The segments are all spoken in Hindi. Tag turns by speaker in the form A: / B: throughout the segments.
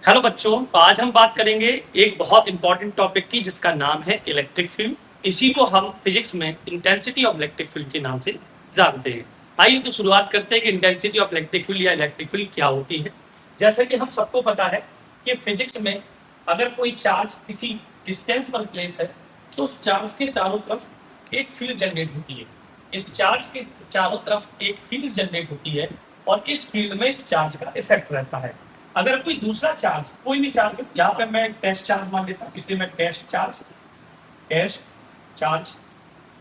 A: हेलो बच्चों, तो आज हम बात करेंगे एक बहुत इंपॉर्टेंट टॉपिक की जिसका नाम है इलेक्ट्रिक फील्ड। इसी को हम फिजिक्स में इंटेंसिटी ऑफ इलेक्ट्रिक फील्ड के नाम से जानते हैं। आइए तो शुरुआत करते हैं कि इंटेंसिटी ऑफ इलेक्ट्रिक फील्ड या इलेक्ट्रिक फील्ड क्या होती है। जैसे कि हम सबको पता है कि फिजिक्स में अगर कोई चार्ज किसी डिस्टेंस पर प्लेस है तो उस चार्ज के चारों तरफ एक फील्ड जनरेट होती है। इस चार्ज के चारों तरफ एक फील्ड जनरेट होती है और इस फील्ड में इस चार्ज का इफेक्ट रहता है। अगर कोई दूसरा चार्ज, कोई भी चार्ज हो, यहाँ पे मैं टेस्ट चार्ज मान लेता हूँ, इसे मैं टेस्ट चार्ज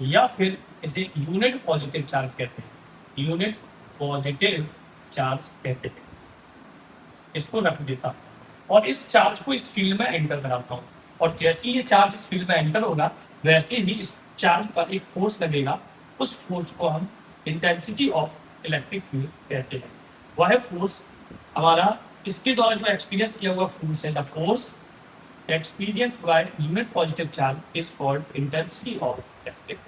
A: या फिर इसे यूनिट पॉजिटिव चार्ज कहते हैं, यूनिट पॉजिटिव चार्ज कहते हैं। इसको रख देता हूँ और इस चार्ज को इस फील्ड में एंटर कराता हूँ और जैसे ही ये चार्ज इस फील्ड में एंटर होगा वैसे ही इस चार्ज पर एक फोर्स लगेगा। उस फोर्स को हम इंटेंसिटी ऑफ इलेक्ट्रिक फील्ड कहते हैं। वह फोर्स हमारा इसके द्वारा जो एक्सपीरियंस किया हुआ फोर्स है, the force experience by unit positive charge is called intensity of electric.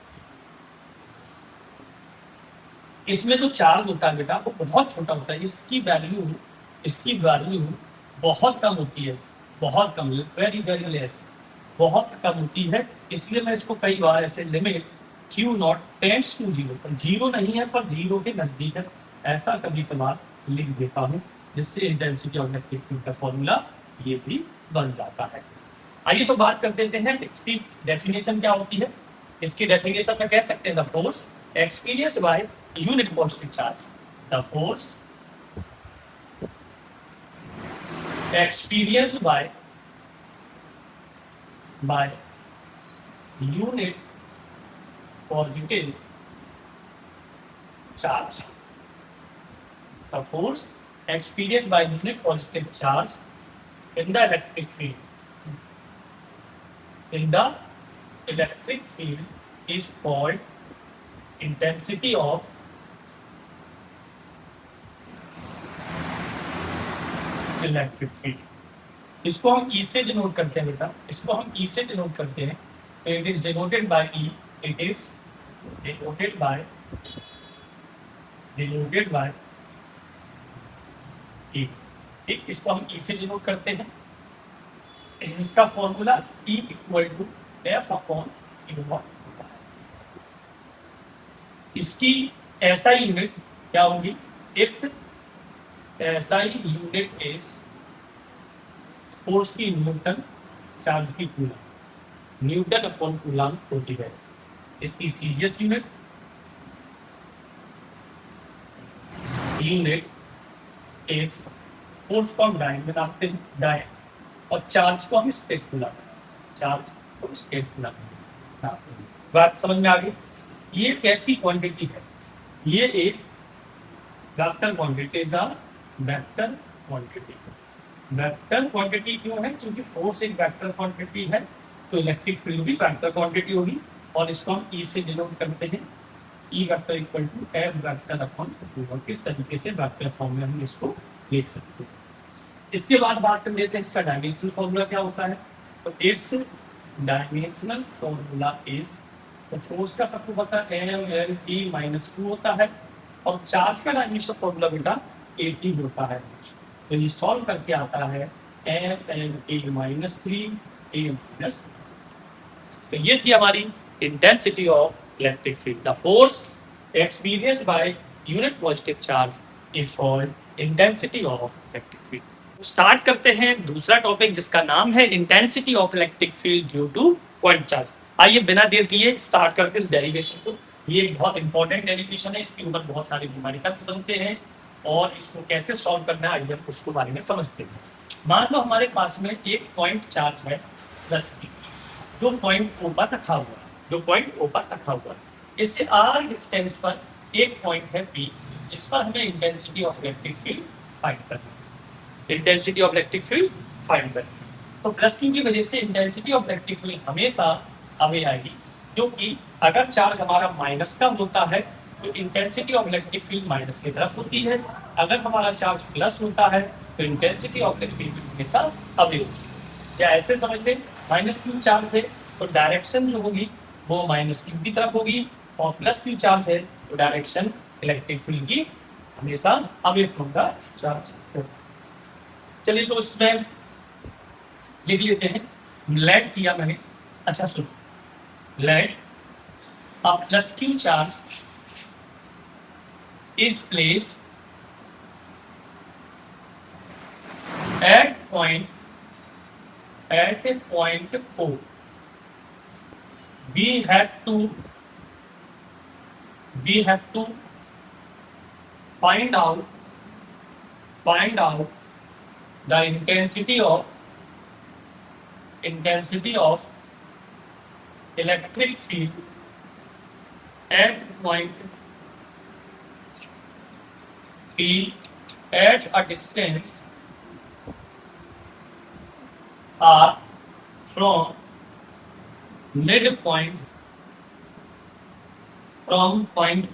A: इसमें जो चार्ज होता है बेटा वो बहुत छोटा होता है, इसकी वैल्यू बहुत कम होती है, बहुत कम, वेरी वेरी लेस, बहुत कम होती है। इसलिए मैं इसको कई बार ऐसे limit Q not tends to zero, पर जीरो नहीं है पर जीरो के नजदीक है, ऐसा कभी कभार लिख देता हूँ, जिससे इंटेंसिटी ऑफ इलेक्ट्रिक फील्ड का फॉर्मूला ये भी बन जाता है। आइए तो बात कर देते हैं इसकी डेफिनेशन क्या होती है। इसकी डेफिनेशन में कह सकते हैं the force experienced by unit positive charge, the force experienced by unit positive charge, the force experienced by unit positive charge in the electric field is called intensity of electric field. इसको हम ई से डिनोट करते हैं बेटा, इसको हम ई से डिनोट करते हैं। It is denoted by E, it is denoted by E. ठीक, इसको हम ई से डिनोट करते हैं। इसका formula E equal to F upon U naught होता है। इसकी ऐसा यूनिट क्या होगी, its SI unit is force की न्यूटन, चार्ज की कूलम, न्यूटन अपॉन कूलम होती है। इसकी सीजीएस यूनिट इज फोर्स को हम डायन बनाते हैं, डायन, और चार्ज को हम स्टेट कूलम, चार्ज को स्टेट कूलम। बात समझ में आ गई। ये कैसी क्वांटिटी है, ये एक vector quantity is a vector quantity. Vector quantity क्यों है, क्योंकि फोर्स एक वेक्टर क्वांटिटी है तो इलेक्ट्रिक फील्ड भी वेक्टर क्वांटिटी होगी। और इसको हम ई से डिनोट करते हैं, E vector equal to F vector upon two. किस तरीके से वेक्टर फॉर्म में हम इसको लिख सकते हैं। इसके बाद बात कर लेते हैं इसका डायमेंशनल फॉर्मूला क्या होता है। तो इट्स डायमेंशनल फॉर्मूला इज, तो फोर्स का सबको पता है M/L/T-2 होता है और चार्ज का डायमेंशनल फॉर्मूला बेटा AT होता है। तो ये सॉल्व करके आता है M/A-3 तो ये थी हमारी intensity of electric field. The force experienced by unit positive charge is called intensity of electric field. Start करते हैं दूसरा टॉपिक जिसका नाम है intensity of electric field due to point charge. आइए बिना देर किए स्टार्ट करते इस डेरिवेशन को। ये एक बहुत इंपॉर्टेंट डेरिवेशन है, इसके ऊपर बहुत सारे न्यूमेरिकल्स बनते हैं और इसको कैसे सॉल्व करना है आइए उसको बारे में समझते हैं। मान लो हमारे पास में एक पॉइंट चार्ज है 10 p, जो पॉइंट ओ पर रखा हुआ है, इससे r डिस्टेंस पर एक पॉइंट है p जिस पर हमें intensity of electric field find करनी है। तो प्लस क्यू की वजह से इंटेंसिटी ऑफ इलेक्ट्रिक फील्ड हमेशा अवे आएगी, क्योंकि अगर चार्ज हमारा माइनस का होता है तो intensity of electric field minus की तरफ होती है। अगर हमारा चार्ज प्लस होता है तो इंटेंसिटी ऑफ इलेक्ट्रिक फील्ड हमेशा अवे होती है। या ऐसे समझ लें, माइनस क्यू चार्ज है तो डायरेक्शन जो होगी वो माइनस क्यू की तरफ होगी, और प्लस क्यू चार्ज है तो डायरेक्शन इलेक्ट्रिक फील्ड की हमेशा अवे फ्रॉम द चार्ज होगी। चलिए तो इसमें लिख लेते हैं। लेट किया मैंने, अच्छा सुनो, let a plus Q charge is placed at a point O. We have to find out the intensity of electric field at point P at a distance R from midpoint from point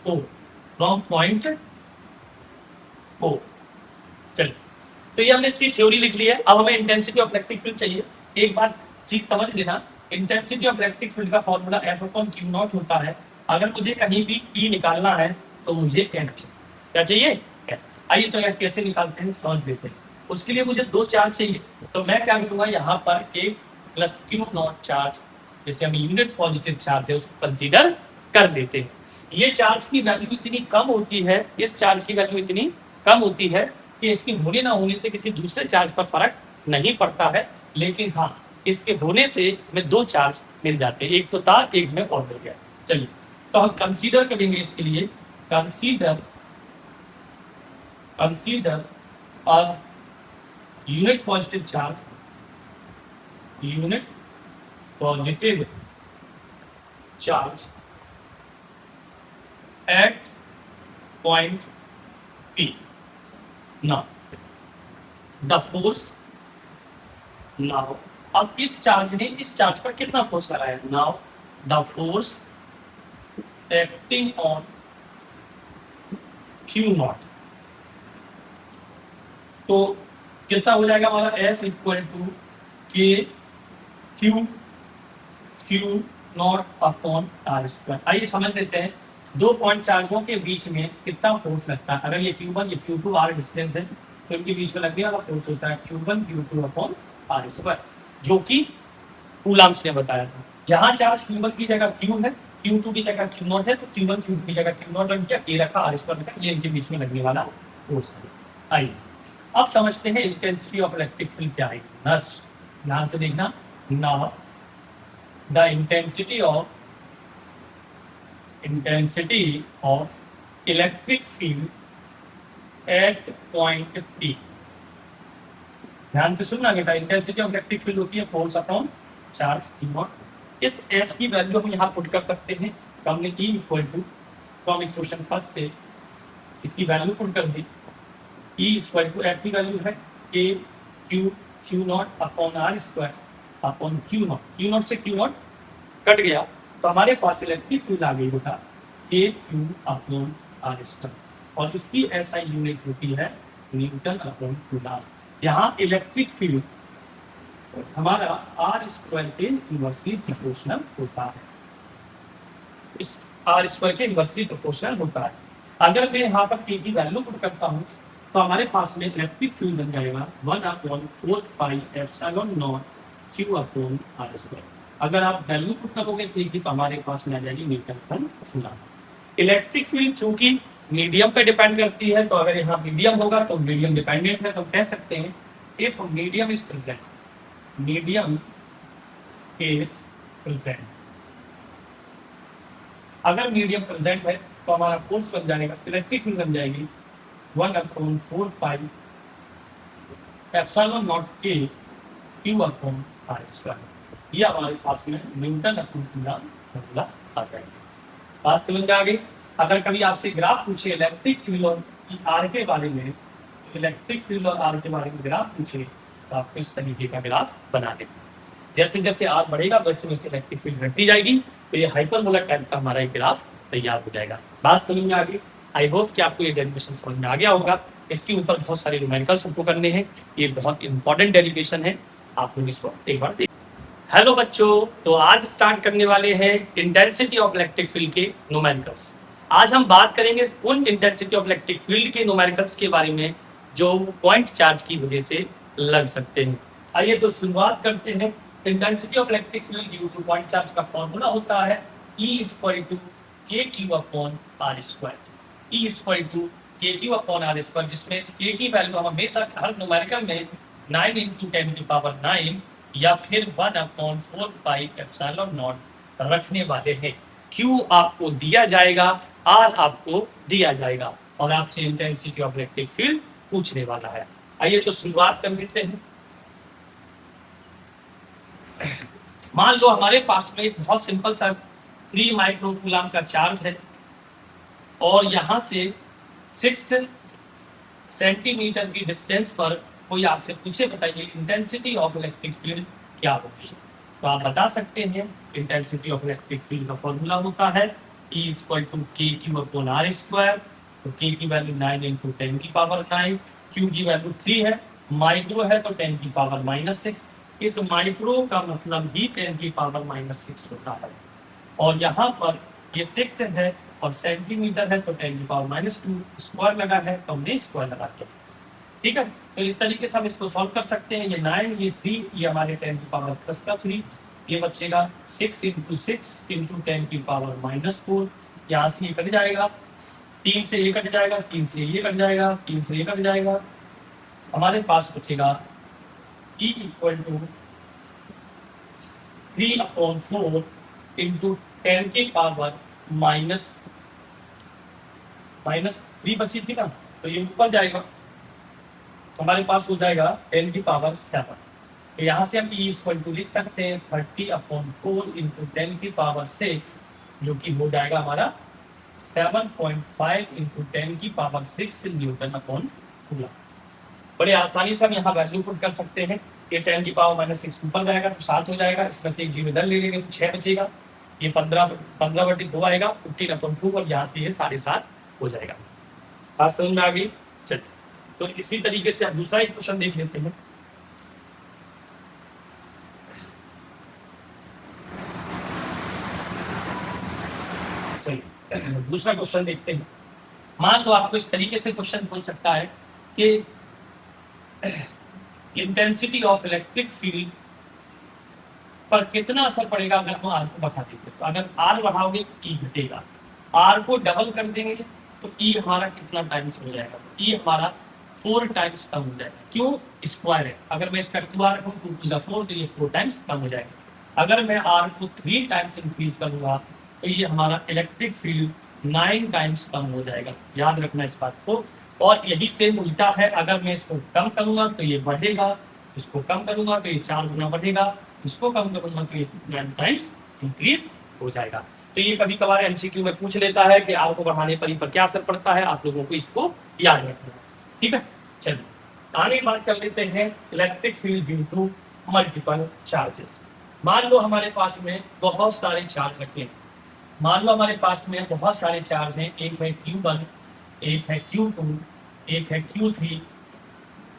A: O. चलिए, तो ये हमने इसकी थ्योरी लिख ली है। अब हमें इंटेंसिटी ऑफ इलेक्ट्रिक फील्ड चाहिए। एक बात चीज समझ लेना, इंटेंसिटी ऑफ इलेक्ट्रिक फील्ड का फॉर्मूला F/Q0 होता है। अगर मुझे कहीं भी E निकालना है तो मुझे F चाहिए। क्या चाहिए? F। आइए तो F कैसे निकालते हैं समझ लेते हैं। उसके लिए मुझे दो चार्ज चाहिए, तो मैं क्या करूंगा, यहाँ पर एक प्लस Q0 चार्ज, जैसे हम यूनिट पॉजिटिव चार्ज है उसको कंसीडर कर लेते हैं। ये चार्ज की वैल्यू इतनी कम होती है, इस चार्ज की वैल्यू इतनी कम होती है कि इसके होने ना होने से किसी दूसरे चार्ज पर फर्क नहीं पड़ता है, लेकिन हाँ इसके होने से हमें दो चार्ज मिल जाते हैं, एक तो था, एक में और मिल गया। चलिए, तो हम कंसीडर करेंगे इसके लिए, consider a unit positive charge at point P. Now, the force, now, अब इस चार्ज ने इस चार्ज पर कितना फोर्स लगाया? Now, the force acting on Q0, तो कितना हो जाएगा हमारा F equal to K Q naught upon R square. आइए समझ लेते हैं, दो पॉइंट चार्जों के बीच में कितना फोर्स लगता है। अगर ये Q1 ये Q2 आर डिस्टेंस है तो इनके बीच में लगने वाला फोर्स होता है Q1 Q2 upon R square, जो कि कूलम्ब्स ने बताया था। यहाँ चार्ज Q1 की जगह Q है, Q2 की जगह Q0 है, तो Q1 Q2 की जगह Q0 रख दिया, ये रखा आर स्क्वायर रखा, ये इनके बीच में लगने वाला फोर्स है। आइए अब समझते हैं इंटेंसिटी ऑफ इलेक्ट्रिक फील्ड क्या है। ध्यान से देखना, now the intensity of electric field at point P। ध्यान से सुनना बेटा, इंटेंसिटी ऑफ इलेक्ट्रिक फील्ड होती है फोर्स अपॉन चार्ज Q0। इस F की वैल्यू हम यहाँ पुट कर सकते हैं, तो हमने E इक्वल टू, तो हम इक्वेशन फर्स्ट से इसकी वैल्यू पुट कर दी। E इक्वल टू F की वैल्यू है के Q0 upon R square upon Q0 से Q0 कट गया, तो हमारे पास इलेक्ट्रिक फील्ड आ गई बेटा Q अपॉन आर स्क्वायर, और इसकी SI यूनिट होती है न्यूटन अपॉन कूलम्ब। यहाँ इलेक्ट्रिक फील्ड हमारा आर स्क्वायर के इनवर्सली प्रोपोर्शनल होता है, इस आर स्क्वायर के इनवर्सली प्रोपोर्शनल होता है। अगर मैं यहाँ पर K की वैल्यू पुट करता हूँ तो हमारे पास में इलेक्ट्रिक फील्ड बन जाएगा 1/4πε0 Q अपॉन आर स्क्वायर। अगर आप वैल्यू पुट करोगे K की तो हमारे पास में आ जाएगी Newton upon coulomb. Electric field चूंकि मीडियम पे डिपेंड करती है, तो अगर यहाँ मीडियम होगा तो मीडियम डिपेंडेंट है, तो कह सकते हैं इफ मीडियम इज प्रेजेंट, अगर मीडियम प्रेजेंट है तो हमारा फोर्स बन जाएगा, इलेक्ट्रिक फील्ड बन जाएगी 1/4πε0 K Q upon R square. ये हमारे पास में न्यूटन अपॉन कूलम्ब फॉर्मूला आ जाएगा। बात समझ में आ गई? अगर कभी आपसे ग्राफ पूछे इलेक्ट्रिक फील्ड और आर के बारे में, इलेक्ट्रिक फील्ड और आर के बारे में ग्राफ पूछे तो आपको इस तरीके का ग्राफ बना दें। जैसे जैसे आर बढ़ेगा वैसे वैसे इलेक्ट्रिक फील्ड घटती जाएगी, तो ये हाइपरबोला टाइप का हमारा एक ग्राफ तैयार हो जाएगा। बात समझ में आ गई? आई होप कि आपको ये डेरिवेशन समझ में आ गया होगा। इसके ऊपर बहुत सारे न्यूमेरिकल्स हमको करने हैं, ये बहुत इंपॉर्टेंट डेरिवेशन है, आप लोग इसको एक बार देख। हेलो बच्चों, तो आज स्टार्ट करने वाले हैं इंटेंसिटी ऑफ इलेक्ट्रिक फील्ड के न्यूमेरिकल्स। आज हम बात करेंगे उन इंटेंसिटी ऑफ इलेक्ट्रिक फील्ड के न्यूमेरिकल्स के बारे में जो पॉइंट चार्ज की वजह से लग सकते हैं। आइए तो शुरुआत करते हैं। Intensity of electric field due to point charge का फॉर्मूला होता है E equal to K Q upon R square. E equal to K Q upon R square, जिसमें इस के की वैल्यू हम हमेशा हर न्यूमेरिकल में 9 इंटू 10 की पावर 9 या फिर 1 अपॉन 4 पाई एप्सिलॉन नॉट रखने वाले हैं। Q आपको दिया जाएगा, R आपको दिया जाएगा और आपसे इंटेंसिटी ऑफ इलेक्ट्रिक फील्ड पूछने वाला है। आइए तो शुरुआत कर लेते हैं। मान लो हमारे पास में एक बहुत सिंपल सा 3 माइक्रो कूलम का चार्ज है और यहाँ से 6 सेंटीमीटर की डिस्टेंस पर कोई आपसे पूछे बताइए इंटेंसिटी ऑफ इलेक्ट्रिक फील्ड क्या होगी, तो आप बता सकते हैं इंटेंसिटी ऑफ इलेक्ट्रिक फील्ड का फॉर्मूला होता है E equal to K Q upon R square. तो के की वैल्यू 9 इंटू 10 की पावर 9, क्यू की वैल्यू 3 है, माइक्रो है तो 10 की पावर -6। इस माइक्रो का मतलब ही 10 की पावर -6 होता है और यहाँ पर ये 6 है और सेंटीमीटर है तो 10 की पावर -2, स्क्वायर लगा है तो हमने स्क्वायर लगा दिया। ठीक है, तो इस तरीके से हम इसको सॉल्व कर सकते हैं। ये 9, ये 3, ये हमारे 10 की पावर +3, ये बचेगा 6 इंटू 6 इंटू 10 की पावर -4। यहाँ से ये कट जाएगा, 3 से ये कट जाएगा, 3 से ये कट जाएगा, 3 से ये कट जाएगा। हमारे पास बचेगा E इक्वल टू 3/4 इंटू 10 की पावर -3 बची थी ना, तो ये ऊपर जाएगा, हमारे पास हो जाएगा 10 की पावर 7। तो यहाँ से हम E इक्वल टू लिख सकते हैं 30/4 इंटू 10 की पावर 6, जो कि हो जाएगा हमारा 7.5 इंटू 10 की पावर 6 न्यूटन अपॉन कूलम। बड़े आसानी से हम यहाँ वैल्यू पुट कर सकते हैं। ये 10 की पावर -6 ऊपर जाएगा तो 7 हो जाएगा, इसमें से एक जीरो इधर ले लेंगे तो 6 बचेगा। ये 15/2 आएगा, 15/2 और यहाँ से ये 7.5 हो जाएगा। बात समझ में आ गई? चलिए, तो इसी तरीके से हम दूसरा एक क्वेश्चन देख लेते हैं। दूसरा क्वेश्चन देखते हैं। मान तो आपको इस तरीके से क्वेश्चन पूछ सकता है कि इंटेंसिटी ऑफ इलेक्ट्रिक फील्ड पर कितना असर पड़ेगा अगर हम आर को बढ़ा देंगे। तो अगर आर बढ़ाओगे तो ई घटेगा, आर को डबल कर देंगे तो ई हमारा कितना टाइम्स हो जाएगा, तो ई हमारा 4 टाइम्स कम हो जाएगा। क्यों? स्क्वायर है। अगर मैं इसका 2 आर रखूँ 2 टू 4 तो ये 4 टाइम्स कम हो जाएगा। अगर मैं आर को 3 टाइम्स इंक्रीज करूंगा तो ये हमारा इलेक्ट्रिक फील्ड 9 टाइम्स कम हो जाएगा। याद रखना इस बात को। और यही से उल्टा है, अगर मैं इसको कम करूंगा तो ये बढ़ेगा, इसको कम करूंगा तो ये 4 गुना बढ़ेगा, इसको कम करूंगा तो ये 9 टाइम्स इंक्रीज हो जाएगा। तो ये कभी कभार एमसीक्यू में पूछ लेता है कि आर को बढ़ाने पर क्या असर पड़ता है, आप लोगों को इसको याद रखना है। ठीक है, चलिए आगे बात कर लेते हैं electric field due to multiple charges. मान लो हमारे पास में बहुत सारे चार्ज रखे हैं, मान लो हमारे पास में बहुत सारे चार्ज हैं, एक है Q1, एक है Q2, एक है Q3,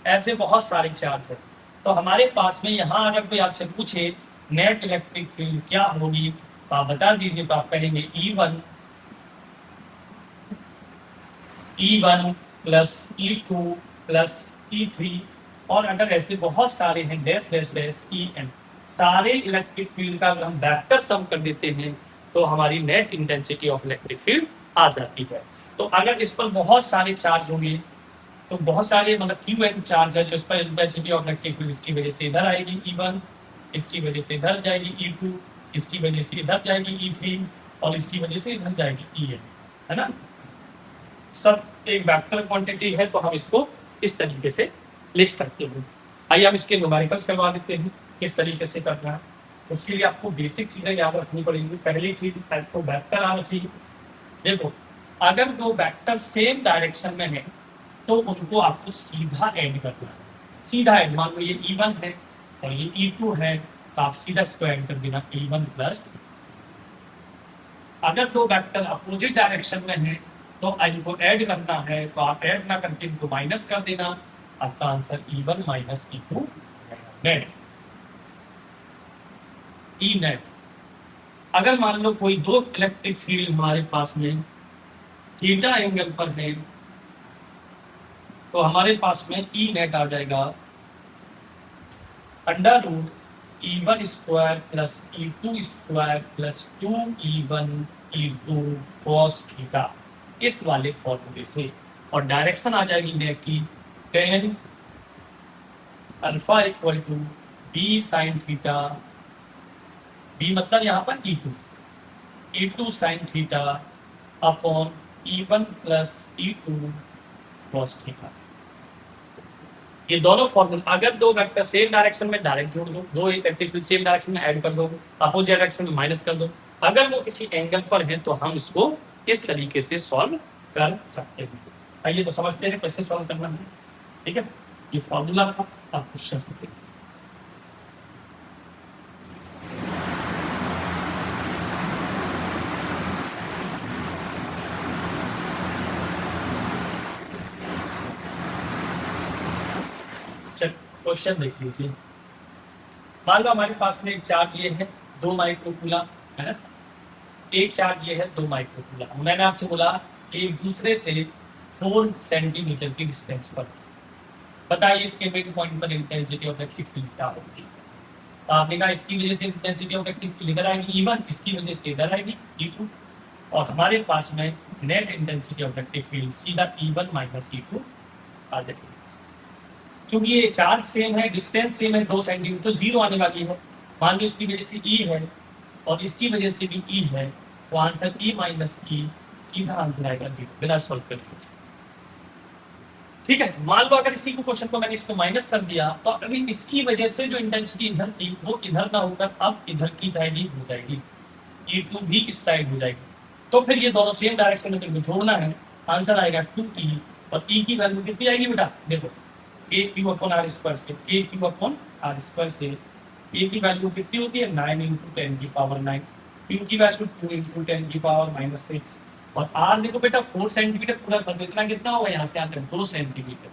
A: ऐसे बहुत सारे चार्ज हैं। तो हमारे पास में यहाँ अगर कोई आपसे पूछे नेट इलेक्ट्रिक फील्ड क्या होगी तो आप बता दीजिए, तो आप कहेंगे E1 plus E2 plus E3, और अगर ऐसे बहुत सारे हैं डैश डैश डैश EN, सारे इलेक्ट्रिक फील्ड का अगर हम वेक्टर सम कर देते हैं तो हमारी net intensity of electric field आ जाती है। तो अगर इस पर बहुत सारे चार्ज होंगे तो बहुत सारे मतलब Qn चार्ज है जो इस पर इंटेंसिटी ऑफ इलेक्ट्रिक फील्ड इसकी वजह से इधर आएगी E1, इसकी वजह से इधर जाएगी E2, इसकी वजह से इधर जाएगी E3 और इसकी वजह से इधर जाएगी En, है ना। सब एक वेक्टर क्वांटिटी है तो हम इसको इस तरीके से लिख सकते हैं। आइए हम इसके न्यूमेरिकल्स करवा देते हैं किस तरीके से करना है। उसके लिए आपको बेसिक चीजें याद रखनी पड़ेगी। पहली चीज आपको वेक्टर आना चाहिए। देखो, अगर दो वेक्टर सेम डायरेक्शन में है तो उनको आपको सीधा ऐड करना है। सीधा ऐड, मान लो ये E1 है और ये E2 है तो आप सीधा इसको ऐड कर देना E1 प्लस। अगर दो वेक्टर अपोजिट डायरेक्शन में है तो इनको ऐड करना है तो आप ऐड ना करके इनको माइनस कर देना। आपका answer E1 minus E2 net, E net. अगर मान लो कोई दो इलेक्ट्रिक फील्ड हमारे पास में थीटा एंगल पर है तो हमारे पास में ई नेट आ जाएगा under root E1 square plus E2 square plus 2E1 E2 cos theta, इस वाले फॉर्मूले से। और डायरेक्शन आ जाएगी नेट की tan alpha equal to B sine theta, B मतलब यहाँ पर E2 sine theta upon E1 plus E2 cos theta. ये दोनों फॉर्मूला, अगर दो वेक्टर सेम डायरेक्शन में डायरेक्ट जोड़ दो, दो इलेक्ट्रिक फील्ड सेम डायरेक्शन में ऐड कर दो, अपोजिट डायरेक्शन में माइनस कर दो, अगर वो किसी एंगल पर है तो हम इसको इस तरीके से सॉल्व कर सकते हैं। आइए तो समझते हैं कैसे सॉल्व करना है। ठीक है, ये फॉर्मूला था, आप क्वेश्चन से देखिए। क्वेश्चन देख लीजिए। मान लो हमारे पास में एक चार्ज ये है 2 माइक्रोकूलम, है ना, एक चार्ज ये है 2 माइक्रोकूलम। मैंने आपसे बोला एक दूसरे से 4 सेंटीमीटर की डिस्टेंस पर। बताइए इसके मिड पॉइंट पर इंटेंसिटी ऑफ इलेक्ट्रिक फील्ड क्या होगी। तो आपने कहा इसकी वजह से इंटेंसिटी ऑफ इलेक्ट्रिक फील्ड इधर आएगी E1, इसकी वजह से इधर आएगी E2, और हमारे पास में net intensity of electric field सीधा E1 माइनस E2 आ जाएगी। चूंकि ये चार्ज सेम है, डिस्टेंस सेम है 2 सेंटीमीटर, तो जीरो आने वाली है। मान लो इसकी वजह से E है और इसकी वजह से भी E है, तो आंसर E माइनस E, सीधा आंसर आएगा जीरो, बिना सॉल्व करके। ठीक है, मान लो अगर इसी को क्वेश्चन को मैंने इसको माइनस कर दिया, तो अभी इसकी वजह से जो इंटेंसिटी इधर थी वो इधर ना होकर अब इधर की साइड ही हो जाएगी, E2 भी इस साइड हो जाएगी। तो फिर ये दोनों सेम डायरेक्शन में तुमको जोड़ना है, आंसर आएगा 2E, और E की वैल्यू कितनी आएगी बेटा, देखो के क्यू अपॉन आर स्क्वायर से, के क्यू अपॉन आर स्क्वायर से ए की वैल्यू कितनी होती है 9 इंटू 10 की पावर 9, क्यू की वैल्यू 2 इंटू 10 की पावर -6, और आर देखो बेटा 4 सेंटीमीटर पूरा कर दो, इतना कितना होगा यहाँ से आते 2 सेंटीमीटर,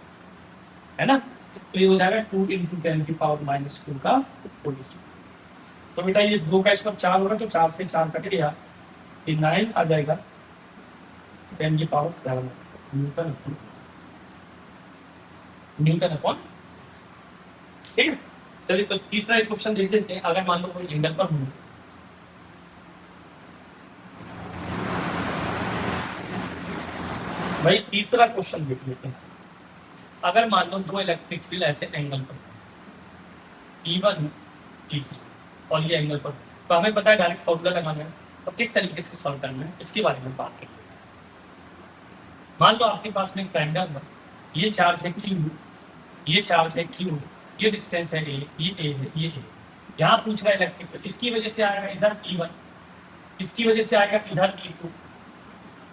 A: है ना। तो ये हो जाएगा 2 इंटू 10 की पावर -2 का होल स्क्वायर। तो बेटा ये 2 का स्क्वायर 4 होगा, तो 4 से 4 कट गया, ये 9 आ जाएगा 10 की पावर 7 न्यूटन अपॉन। ठीक है, चलिए तो तीसरा एक क्वेश्चन देख लेते हैं। अगर मान लो कोई एंगल पर हूं, भाई तीसरा क्वेश्चन देख लेते हैं। अगर मान लो दो इलेक्ट्रिक फील्ड ऐसे एंगल पर E1 E2 और ये एंगल पर, तो हमें पता है डायरेक्ट फॉर्मूला लगाना है, तो किस तरीके से सॉल्व करना है इसके बारे में बात करेंगे। मान लो आपके पास में एक ट्रायंगल है, ये चार्ज है Q, ये चार्ज है Q, ये डिस्टेंस है A, ये A है, ये A। यहाँ पूछ रहा है इलेक्ट्रिक फील्ड, इसकी वजह से आएगा इधर E1, इसकी वजह से आएगा इधर E2,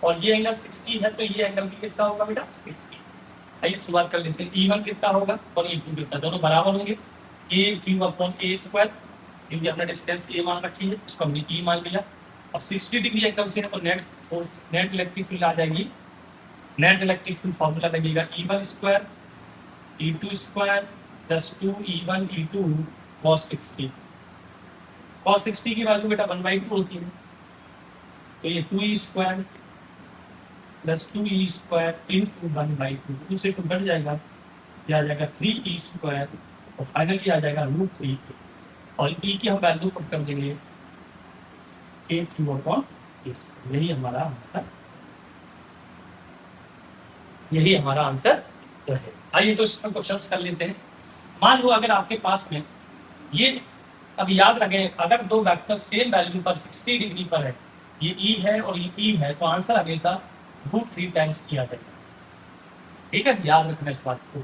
A: और ये एंगल 60 है, तो ये एंगल भी कितना होगा बेटा 60। आइए शुरुआत कर लेते हैं। E1 कितना होगा और E2 कितना, दोनों बराबर होंगे, के क्यू अपॉन ए स्क्वायर, क्योंकि हमने डिस्टेंस A मान रखी है, इसको हमने E मान लिया, और 60 डिग्री एंगल से तो नेट इलेक्ट्रिक फील्ड आ जाएगी। नेट इलेक्ट्रिक फील्ड फॉर्मूला लगेगा E1 square E2 square plus 2E1 E2 cos 60। cos 60 की वैल्यू बेटा 1/2 होती है, तो ये 2E square plus 2E square into 1/2, 2 से 2 कट जाएगा, ये आ जाएगा 3E स्क्वायर, और फाइनली आ जाएगा √3, और E की हम वैल्यू पुट कर देंगे के क्यू अपॉन ए। यही हमारा आंसर, यही हमारा आंसर तो है। आइए तो इसमें क्वेश्चंस कर लेते हैं। मान लो अगर आपके पास में ये, अब याद रखें अगर दो वेक्टर सेम वैल्यू पर 60 डिग्री पर है, ये E है और ये E है, तो आंसर हमेशा √3 टाइम्स किया जाएगा। ठीक है, याद रखना इस बात को।